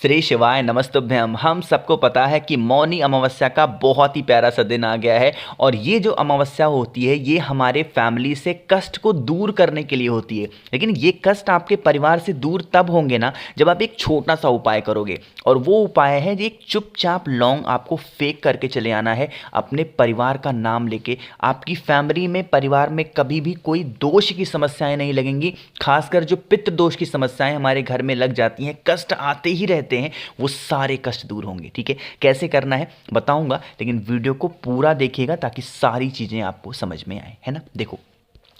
श्री शिवाय नमस्तुभ्यम। हम सबको पता है कि मौनी अमावस्या का बहुत ही प्यारा सा दिन आ गया है और ये जो अमावस्या होती है ये हमारे फैमिली से कष्ट को दूर करने के लिए होती है। लेकिन ये कष्ट आपके परिवार से दूर तब होंगे ना जब आप एक छोटा सा उपाय करोगे, और वो उपाय है एक चुपचाप लौंग आपको फेंक करके चले आना है अपने परिवार का नाम लेके। आपकी फैमिली में, परिवार में कभी भी कोई दोष की समस्याएं नहीं लगेंगी। खासकर जो पितृ दोष की समस्याएं हमारे घर में लग जाती हैं, कष्ट आते ही रहते हैं, वो सारे कष्ट दूर होंगे। ठीक है, कैसे करना है बताऊंगा, लेकिन वीडियो को पूरा देखिएगा ताकि सारी चीजें आपको समझ में आए, है ना। देखो,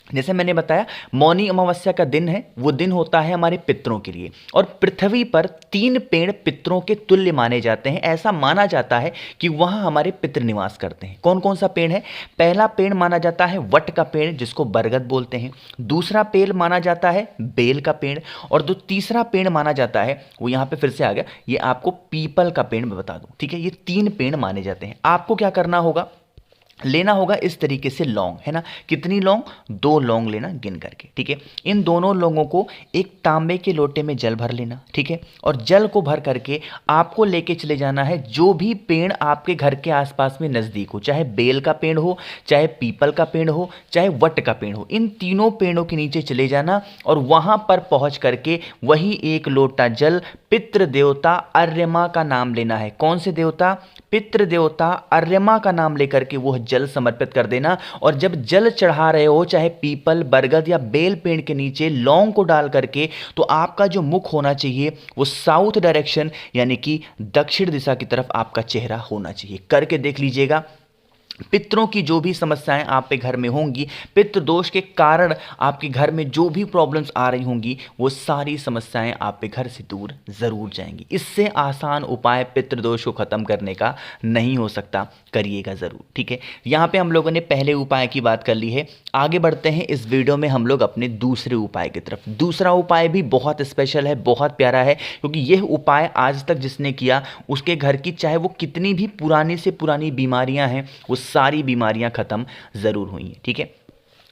जैसे मैंने बताया मौनी अमावस्या का दिन है, वो दिन होता है हमारे पितरों के लिए, और पृथ्वी पर 3 पेड़ पितरों के तुल्य माने जाते हैं। ऐसा माना जाता है कि वहां हमारे पितृ निवास करते हैं। कौन कौन सा पेड़ है? पहला पेड़ माना जाता है वट का पेड़, जिसको बरगद बोलते हैं। दूसरा पेड़ माना जाता है बेल का पेड़, और जो तीसरा पेड़ माना जाता है वो यहां पे फिर से आ गया, ये आपको पीपल का पेड़ मैं बता दूं। ठीक है, ये 3 पेड़ माने जाते हैं। आपको क्या करना होगा, लेना होगा इस तरीके से लौंग, है ना। कितनी लौंग? 2 लौंग लेना गिन करके। ठीक है, इन दोनों लौंगों को एक तांबे के लोटे में जल भर लेना। ठीक है, और जल को भर करके आपको लेके चले जाना है जो भी पेड़ आपके घर के आसपास में नज़दीक हो, चाहे बेल का पेड़ हो, चाहे पीपल का पेड़ हो, चाहे वट का पेड़ हो। इन तीनों पेड़ों के नीचे चले जाना और वहां पर पहुंच करके वही 1 लोटा जल पितृ देवता अर्यमा का नाम लेना है। कौन से देवता? पितृ देवता अर्यमा का नाम लेकर के वो जल समर्पित कर देना। और जब जल चढ़ा रहे हो, चाहे पीपल, बरगद या बेल पेड़ के नीचे लौंग को डाल करके, तो आपका जो मुख होना चाहिए वो साउथ डायरेक्शन यानी कि दक्षिण दिशा की तरफ आपका चेहरा होना चाहिए। करके देख लीजिएगा, पितरों की जो भी समस्याएं आप पे घर में होंगी, पितृ दोष के कारण आपके घर में जो भी प्रॉब्लम्स आ रही होंगी, वो सारी समस्याएं आप पे घर से दूर जरूर जाएंगी। इससे आसान उपाय पितृ दोष को खत्म करने का नहीं हो सकता, करिएगा जरूर। ठीक है, यहाँ पे हम लोगों ने पहले उपाय की बात कर ली है। आगे बढ़ते हैं इस वीडियो में हम लोग अपने दूसरे उपाय की तरफ। दूसरा उपाय भी बहुत स्पेशल है, बहुत प्यारा है, क्योंकि यह उपाय आज तक जिसने किया उसके घर की चाहे वो कितनी भी पुरानी से पुरानी बीमारियां हैं, वो सारी बीमारियां खत्म जरूर हुई हैं। ठीक है,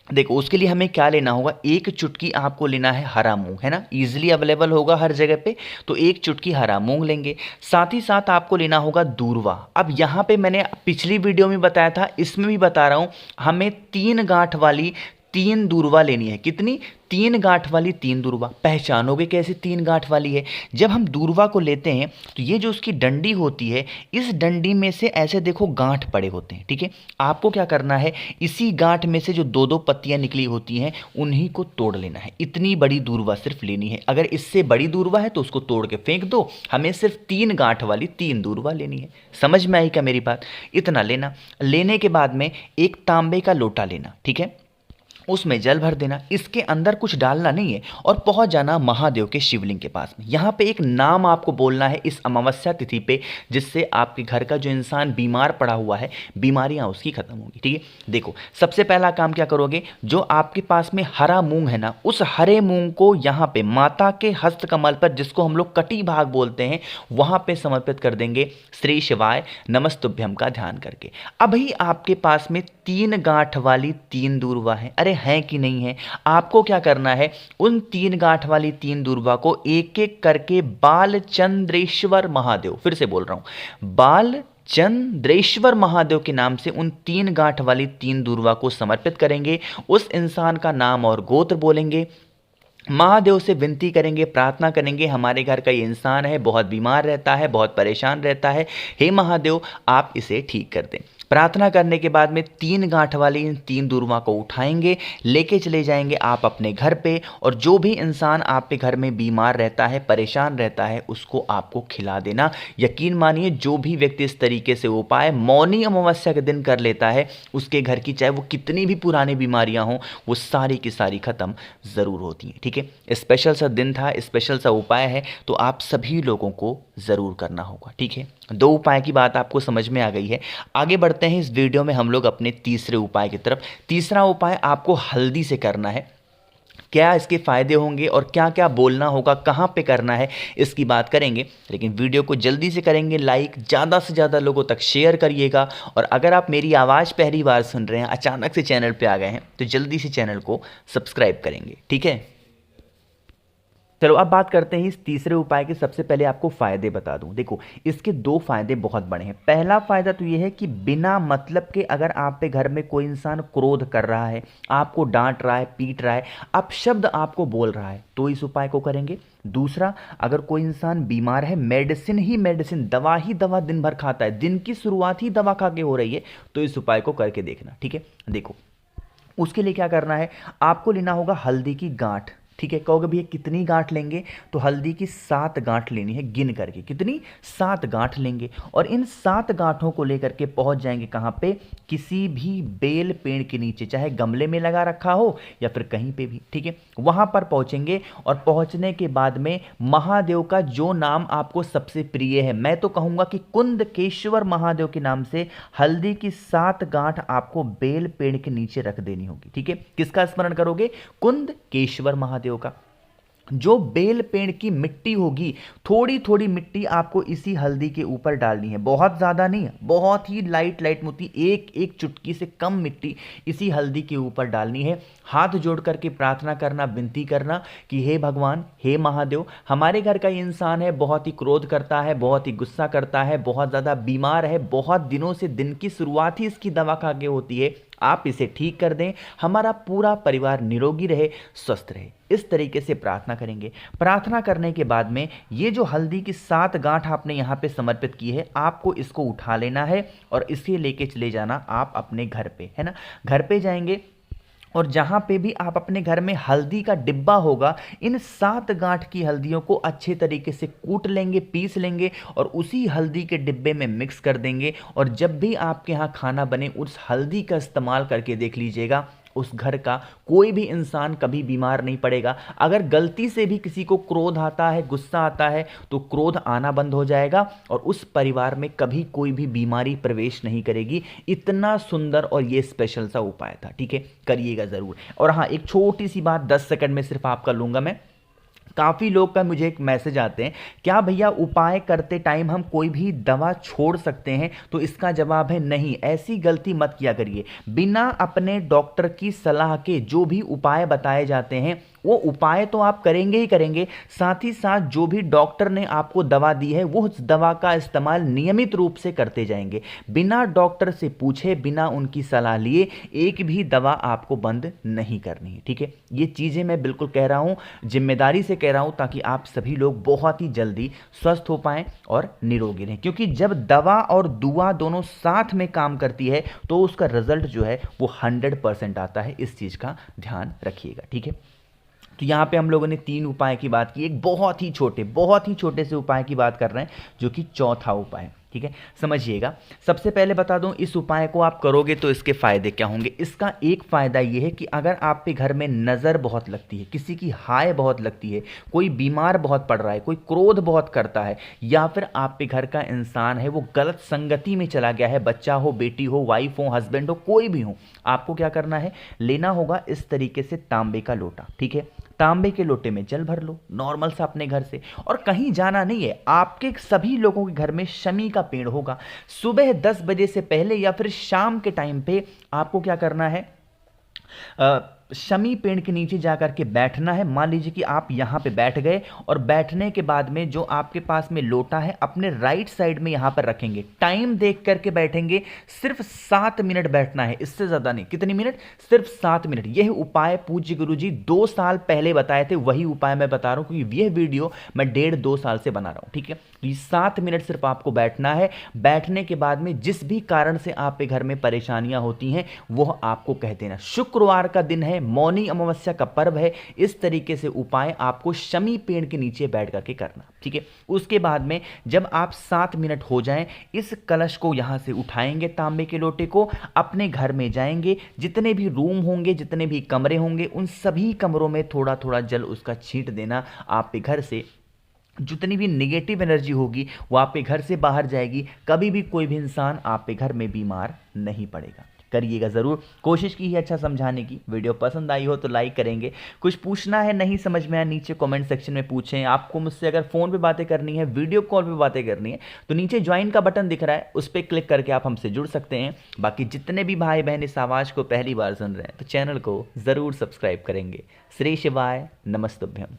देखो उसके लिए हमें क्या लेना होगा, 1 चुटकी आपको लेना है हरा मूंग, है ना, इजीली अवेलेबल होगा हर जगह पे, तो 1 चुटकी हरा मूंग लेंगे। साथ ही साथ आपको लेना होगा दूर्वा। अब यहाँ पे मैंने पिछली वीडियो में बताया था, इसमें भी बता रहा हूँ, हमें 3 गांठ वाली 3 दूर्वा लेनी है। कितनी? 3 गांठ वाली 3 दूर्वा। पहचानोगे कैसे 3 गांठ वाली है? जब हम दूर्वा को लेते हैं तो ये जो उसकी डंडी होती है, इस डंडी में से ऐसे देखो गांठ पड़े होते हैं। ठीक है, आपको क्या करना है, इसी गांठ में से जो 2-2 पत्तियां निकली होती हैं उन्हीं को तोड़ लेना है। इतनी बड़ी दूर्वा सिर्फ लेनी है। अगर इससे बड़ी दूर्वा है तो उसको तोड़ के फेंक दो, हमें सिर्फ 3 गांठ वाली 3 दूर्वा लेनी है। समझ में आई क्या मेरी बात? इतना लेना। लेने के बाद में एक तांबे का लोटा लेना। ठीक है, उसमें जल भर देना, इसके अंदर कुछ डालना नहीं है, और पहुंच जाना महादेव के शिवलिंग के पास में। यहां पे एक नाम आपको बोलना है इस अमावस्या तिथि पे, जिससे आपके घर का जो इंसान बीमार पड़ा हुआ है, बीमारियां उसकी खत्म होंगी। ठीक है, देखो सबसे पहला काम क्या करोगे, जो आपके पास में हरा मूंग है ना, उस हरे मूंग को यहां पे माता के हस्त कमल पर, जिसको हम लोग कटी भाग बोलते हैं, वहां पे समर्पित कर देंगे श्री शिवाय नमस्तुभ्यम का ध्यान करके। अभी आपके पास में 3 गांठ वाली 3 दूर्वा है। अरे हैं कि नहीं है? आपको क्या करना है, उन 3 गांठ वाली 3 दूर्वा को एक एक करके बालचंद्रेश्वर महादेव, फिर से बोल रहा हूं, बालचंद्रेश्वर महादेव के नाम से उन 3 गांठ वाली 3 दूर्वा को समर्पित करेंगे। उस इंसान का नाम और गोत्र बोलेंगे, महादेव से विनती करेंगे, प्रार्थना करेंगे, हमारे घर का ये इंसान है, बहुत बीमार रहता है, बहुत परेशान रहता है, हे महादेव आप इसे ठीक कर दें। प्रार्थना करने के बाद में 3 गांठ वाली इन 3 दूर्वा को उठाएंगे, लेके चले जाएंगे आप अपने घर पे, और जो भी इंसान आपके घर में बीमार रहता है, परेशान रहता है, उसको आपको खिला देना। यकीन मानिए, जो भी व्यक्ति इस तरीके से उपाय मौनी अमावस्या के दिन कर लेता है, उसके घर की चाहे वो कितनी भी पुरानी बीमारियां हों, वो सारी की सारी खत्म ज़रूर होती हैं। ठीक है, स्पेशल सा दिन था, स्पेशल सा उपाय है, तो आप सभी लोगों को ज़रूर करना होगा। ठीक है, 2 उपाय की बात आपको समझ में आ गई है। आगे बढ़ते हैं इस वीडियो में हम लोग अपने तीसरे उपाय की तरफ। तीसरा उपाय आपको हल्दी से करना है। क्या इसके फायदे होंगे और क्या क्या बोलना होगा, कहाँ पे करना है, इसकी बात करेंगे। लेकिन वीडियो को जल्दी से करेंगे लाइक, ज़्यादा से ज़्यादा लोगों तक शेयर करिएगा। और अगर आप मेरी आवाज़ पहली बार सुन रहे हैं, अचानक से चैनल पे आ गए हैं, तो जल्दी से चैनल को सब्सक्राइब करेंगे। ठीक है, चलो अब बात करते हैं इस तीसरे उपाय के। सबसे पहले आपको फायदे बता दूं। देखो, इसके दो फायदे बहुत बड़े हैं। पहला फायदा तो ये है कि बिना मतलब के अगर आप पे घर में कोई इंसान क्रोध कर रहा है, आपको डांट रहा है, पीट रहा है, अपशब्द आपको बोल रहा है, तो इस उपाय को करेंगे। दूसरा, अगर कोई इंसान बीमार है, मेडिसिन ही मेडिसिन, दवा ही दवा दिन भर खाता है, दिन की शुरुआत ही दवा खा के हो रही है, तो इस उपाय को करके देखना। ठीक है, देखो उसके लिए क्या करना है, आपको लेना होगा हल्दी की गांठ। ठीक है, कहोगे भैया कितनी गांठ लेंगे, तो हल्दी की 7 गांठ लेनी है, गिन करके। कितनी? 7 गांठ लेंगे और इन 7 गांठों को लेकर के पहुंच जाएंगे कहां पे, किसी भी बेल पेड़ के नीचे, चाहे गमले में लगा रखा हो या फिर कहीं पे भी। ठीक है, वहां पर पहुंचेंगे और पहुंचने के बाद में महादेव का जो नाम आपको सबसे प्रिय है, मैं तो कहूंगा कि कुंदकेश्वर महादेव के नाम से हल्दी की 7 गांठ आपको बेल पेड़ के नीचे रख देनी होगी। ठीक है, किसका स्मरण करोगे? कुंदकेश्वर महादेव का। जो बेल पेड़ की मिट्टी होगी, थोड़ी थोड़ी मिट्टी आपको इसी हल्दी के ऊपर डालनी है, बहुत ज्यादा नहीं है, बहुत ही लाइट लाइट मोती, एक एक चुटकी से कम मिट्टी इसी हल्दी के ऊपर डालनी है। हाथ जोड़ करके प्रार्थना करना, विनती करना कि हे भगवान, हे महादेव, हमारे घर का ये इंसान है, बहुत ही क्रोध करता है, बहुत ही गुस्सा करता है, बहुत ज्यादा बीमार है, बहुत दिनों से दिन की शुरुआत ही इसकी दवा खा के होती है, आप इसे ठीक कर दें, हमारा पूरा परिवार निरोगी रहे, स्वस्थ रहे। इस तरीके से प्रार्थना करेंगे। प्रार्थना करने के बाद में ये जो हल्दी की 7 गांठ आपने यहाँ पे समर्पित की है, आपको इसको उठा लेना है और इसे लेके चले जाना आप अपने घर पे, है ना। घर पे जाएंगे और जहां पे भी आप अपने घर में हल्दी का डिब्बा होगा, इन 7 गांठ की हल्दियों को अच्छे तरीके से कूट लेंगे, पीस लेंगे और उसी हल्दी के डिब्बे में मिक्स कर देंगे। और जब भी आपके यहाँ खाना बने, उस हल्दी का इस्तेमाल करके देख लीजिएगा, उस घर का कोई भी इंसान कभी बीमार नहीं पड़ेगा। अगर गलती से भी किसी को क्रोध आता है, गुस्सा आता है, तो क्रोध आना बंद हो जाएगा और उस परिवार में कभी कोई भी बीमारी प्रवेश नहीं करेगी। इतना सुंदर और ये स्पेशल सा उपाय था। ठीक है, करिएगा जरूर। और हाँ, एक छोटी सी बात 10 सेकंड में सिर्फ आपका लूंगा मैं। काफ़ी लोग का मुझे एक मैसेज आते हैं, क्या भैया उपाय करते टाइम हम कोई भी दवा छोड़ सकते हैं? तो इसका जवाब है नहीं, ऐसी गलती मत किया करिए। बिना अपने डॉक्टर की सलाह के जो भी उपाय बताए जाते हैं, वो उपाय तो आप करेंगे ही करेंगे, साथ ही साथ जो भी डॉक्टर ने आपको दवा दी है, वो उस दवा का इस्तेमाल नियमित रूप से करते जाएंगे। बिना डॉक्टर से पूछे, बिना उनकी सलाह लिए एक भी दवा आपको बंद नहीं करनी है। ठीक है, ये चीज़ें मैं बिल्कुल कह रहा हूँ, जिम्मेदारी से कह रहा हूँ, ताकि आप सभी लोग बहुत ही जल्दी स्वस्थ हो पाएं और निरोगी रहें। क्योंकि जब दवा और दुआ दोनों साथ में काम करती है, तो उसका रिजल्ट जो है वो 100% आता है। इस चीज़ का ध्यान रखिएगा। ठीक है, तो यहाँ पे हम लोगों ने 3 उपाय की बात की, एक बहुत ही छोटे से उपाय की बात कर रहे हैं, जो कि चौथा उपाय है। ठीक है, समझिएगा। सबसे पहले बता दूं, इस उपाय को आप करोगे तो इसके फायदे क्या होंगे। इसका एक फायदा ये है कि अगर आप पे घर में नज़र बहुत लगती है, किसी की हाय बहुत लगती है, कोई बीमार बहुत पड़ रहा है, कोई क्रोध बहुत करता है, या फिर आप पे घर का इंसान है वो गलत संगति में चला गया है, बच्चा हो, बेटी हो, वाइफ हो, हस्बैंड हो, कोई भी हो, आपको क्या करना है, लेना होगा इस तरीके से तांबे का लोटा। ठीक है, तांबे के लोटे में जल भर लो नॉर्मल सा अपने घर से, और कहीं जाना नहीं है। आपके सभी लोगों के घर में शमी का पेड़ होगा। सुबह 10 बजे से पहले या फिर शाम के टाइम पे आपको क्या करना है, शमी पेड़ के नीचे जाकर के बैठना है। मान लीजिए कि आप यहाँ पे बैठ गए और बैठने के बाद में जो आपके पास में लोटा है अपने राइट साइड में यहाँ पर रखेंगे। टाइम देख करके बैठेंगे, सिर्फ 7 मिनट बैठना है, इससे ज़्यादा नहीं। कितनी मिनट? सिर्फ 7 मिनट। यह उपाय पूज्य गुरुजी 2 साल पहले बताए थे, वही उपाय मैं बता रहा हूँ, क्योंकि यह वीडियो मैं 1.5-2 साल से बना रहा हूँ। ठीक है, तो ये 7 मिनट सिर्फ आपको बैठना है। बैठने के बाद में जिस भी कारण से आपके घर में परेशानियां होती हैं, वो आपको कह देना। शुक्रवार का दिन है, मौनी अमावस्या का पर्व है, इस तरीके से उपाय आपको शमी पेड़ के नीचे बैठ करके करना। ठीक है, उसके बाद में जब आप 7 मिनट हो जाएं, इस कलश को यहां से उठाएंगे, तांबे के लोटे को, अपने घर में जाएंगे, जितने भी रूम होंगे, जितने भी कमरे होंगे, उन सभी कमरों में थोड़ा थोड़ा जल उसका छींट देना। आपके घर से जितनी भी नेगेटिव एनर्जी होगी वो आपके घर से बाहर जाएगी। कभी भी कोई भी इंसान आपके घर में बीमार नहीं पड़ेगा। करिएगा ज़रूर, कोशिश की है अच्छा समझाने की। वीडियो पसंद आई हो तो लाइक करेंगे। कुछ पूछना है, नहीं समझ में आया, नीचे कमेंट सेक्शन में पूछें। आपको मुझसे अगर फ़ोन पे बातें करनी है, वीडियो कॉल पे बातें करनी है, तो नीचे ज्वाइन का बटन दिख रहा है, उस पर क्लिक करके आप हमसे जुड़ सकते हैं। बाकी जितने भी भाई बहन इस आवाज़ को पहली बार सुन रहे हैं, तो चैनल को ज़रूर सब्सक्राइब करेंगे। श्री शिवाय नमस्तुभ्यम।